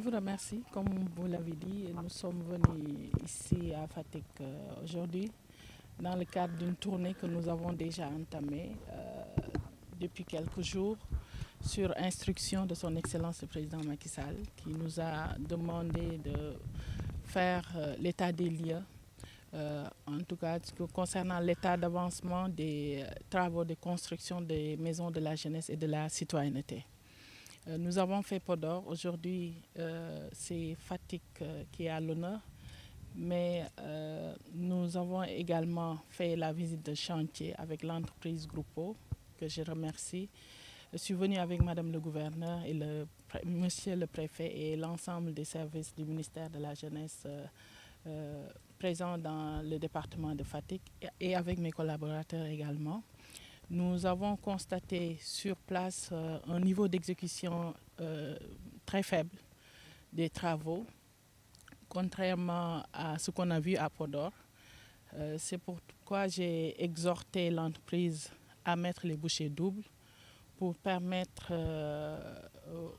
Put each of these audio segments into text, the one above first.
vous remercie. Comme vous l'avez dit, nous sommes venus ici à Fatick aujourd'hui dans le cadre d'une tournée que nous avons déjà entamée depuis quelques jours sur instruction de son Excellence le Président Macky Sall qui nous a demandé de faire l'état des lieux, en tout cas concernant l'état d'avancement des travaux de construction des maisons de la jeunesse et de la citoyenneté. Nous avons fait Podor. Aujourd'hui, c'est Fatick qui est à l'honneur. Mais nous avons également fait la visite de chantier avec l'entreprise Groupo, que je remercie. Je suis venue avec Madame le gouverneur et Monsieur le préfet et l'ensemble des services du ministère de la Jeunesse présents dans le département de Fatick et avec mes collaborateurs également. Nous avons constaté sur place un niveau d'exécution très faible des travaux, contrairement à ce qu'on a vu à Podor. C'est pourquoi j'ai exhorté l'entreprise à mettre les bouchées doubles pour permettre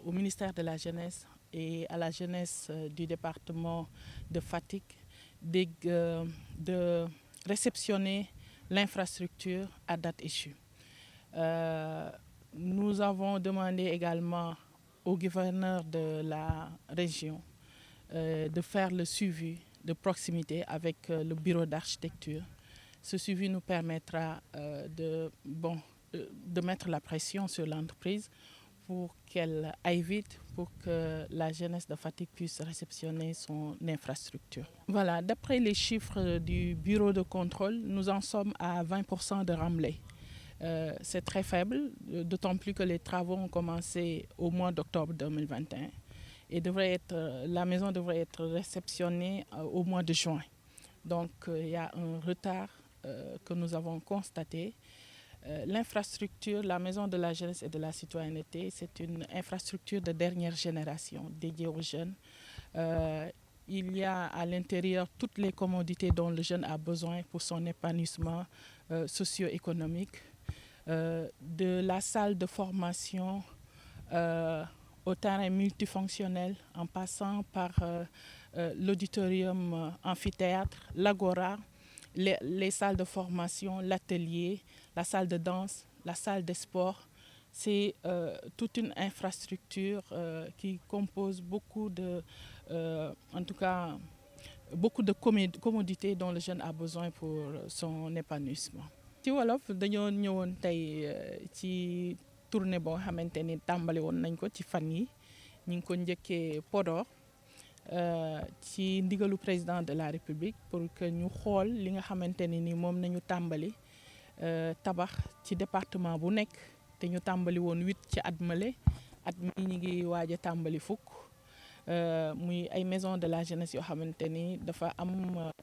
au ministère de la Jeunesse et à la jeunesse du département de Fatick de réceptionner l'infrastructure à date échue. Nous avons demandé également au gouverneur de la région de faire le suivi de proximité avec le bureau d'architecture. Ce suivi nous permettra de mettre la pression sur l'entreprise pour qu'elle aille vite, pour que la jeunesse de Fatick puisse réceptionner son infrastructure. Voilà, d'après les chiffres du bureau de contrôle, nous en sommes à 20% de remblai. C'est très faible, d'autant plus que les travaux ont commencé au mois d'octobre 2021 et la maison devrait être réceptionnée au mois de juin. Donc il y a un retard que nous avons constaté. L'infrastructure, la maison de la jeunesse et de la citoyenneté, c'est une infrastructure de dernière génération dédiée aux jeunes. Il y a à l'intérieur toutes les commodités dont le jeune a besoin pour son épanouissement socio-économique. De la salle de formation au terrain multifonctionnel en passant par l'auditorium amphithéâtre, l'agora, les salles de formation, l'atelier, la salle de danse, la salle de sport. C'est toute une infrastructure qui compose beaucoup de commodités dont le jeune a besoin pour son épanouissement. ci wolof dañoo ñëwoon tey ci tournée boo xamante ni tàmbali woon nañ ko ci fan yi ñu ngi ko njëkkee Podor ci ndigalu président de la République pour que ñu xool li nga xamante ni moom nañu tàmbali tabax ci département bu nekk te ñu tàmbali woon 8 ci at mi ñu ngi waaj a tàmbali 10 muy ay maison de la jeunesse yoo xamante ni dafa am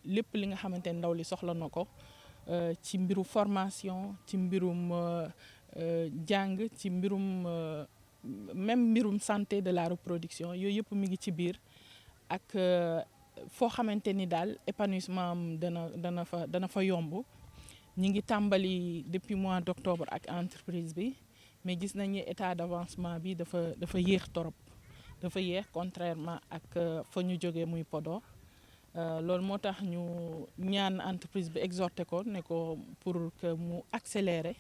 lépp li nga xamante ni ndaw li soxla na ko ci mbiru formation ci mbirum jàng ci mbirum même mbirum santé de la reproduction yooyu yëpp mi ngi ci biir ak foo xamante ni daal épanouissement am dana fa yomb. ñi ngi tàmbali depuis mois d'octobre ak entreprise bi mais gis nañu état d'avancement bi dafa yéex torop dafa yéex contrairement ak fa ñu jógee muy Podor. Loolu moo tax ñu ñaan entreprise bi exhorté ko ne ko pour que mu accélérer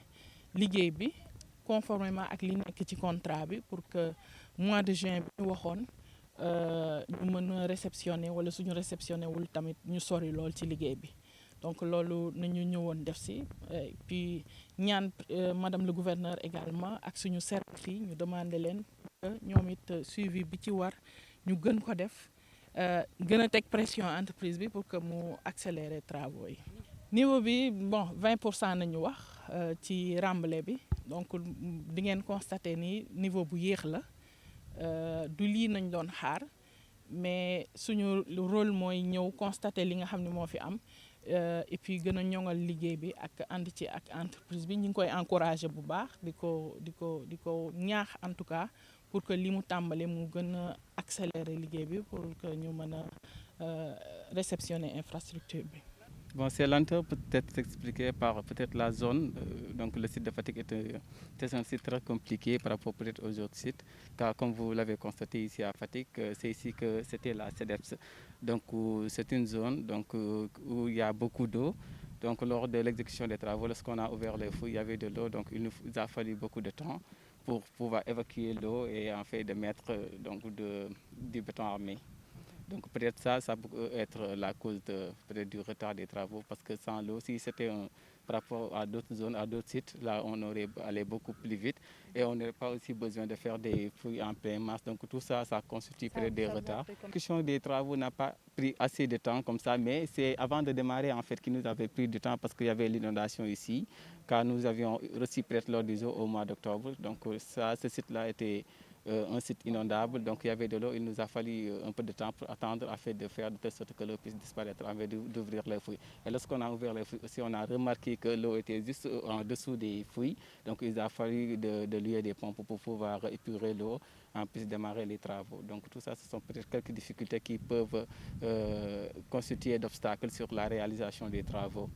liggéey bi conformément ak li nekk ci contrat bi pour que mois de juin bi ñu waxoon ñu mën a réceptionner wala suñu réceptionner wul tamit ñu sori lool ci liggéey bi. Donc loolu nañu ñëwoon def si puis ñaan madame le gouverneur également ak suñu service yi ñu demandé leen ñoom it suivi bi ci war ñu gën ko def gën a teg pression entreprise bi pour que mu accélérer travaux yi. Niveau bi 20% nañu wax ci remblai bi donc di ngeen constater ni niveau bu yéex la du lii nañ doon xaar mais suñu rôle mooy ñëw constater li nga xam ne moo fi am. Et puis gën a ñoŋal liggéey bi ak ànd ci ak entreprise bi ñu ngi koy encourager bu baax di ko ñaax en tout cas pour que li mu tàmbale mu gën a accélérer liggéey bi pour que ñu mën a réceptionner infrastructure bi. Bon, ces lenteurs peut-être s'expliquer par peut-être la zone. Donc le site de Fatick était un site très compliqué par rapport peut-être aux autres sites. Car comme vous l'avez constaté ici à Fatick, c'est ici que c'était la CEDEPS. Donc c'est une zone donc, où il y a beaucoup d'eau. Donc lors de l'exécution des travaux, lorsqu'on a ouvert les fouilles, il y avait de l'eau. Donc il nous a fallu beaucoup de temps pour pouvoir évacuer l'eau et en fait de mettre du béton armé. Donc peut-être ça peut être la cause du retard des travaux parce que sans l'eau, si c'était par rapport à d'autres zones, à d'autres sites, là on aurait allé beaucoup plus vite et on n'aurait pas aussi besoin de faire des fouilles en pleine masse. Donc tout ça, ça constitue peut-être des retards. La question des travaux n'a pas pris assez de temps comme ça, mais c'est avant de démarrer en fait qui nous avait pris du temps parce qu'il y avait l'inondation ici, car nous avions reçu peut-être l'eau des eaux au mois d'octobre. Donc ce site-là était un site inondable, donc il y avait de l'eau, il nous a fallu un peu de temps pour attendre afin de faire de telle sorte que l'eau puisse disparaître avant d'ouvrir les fouilles. Et lorsqu'on a ouvert les fouilles aussi, on a remarqué que l'eau était juste en dessous des fouilles, donc il a fallu de lier des pompes pour pouvoir épurer l'eau, en plus de démarrer les travaux. Donc tout ça, ce sont peut-être quelques difficultés qui peuvent constituer d'obstacles sur la réalisation des travaux.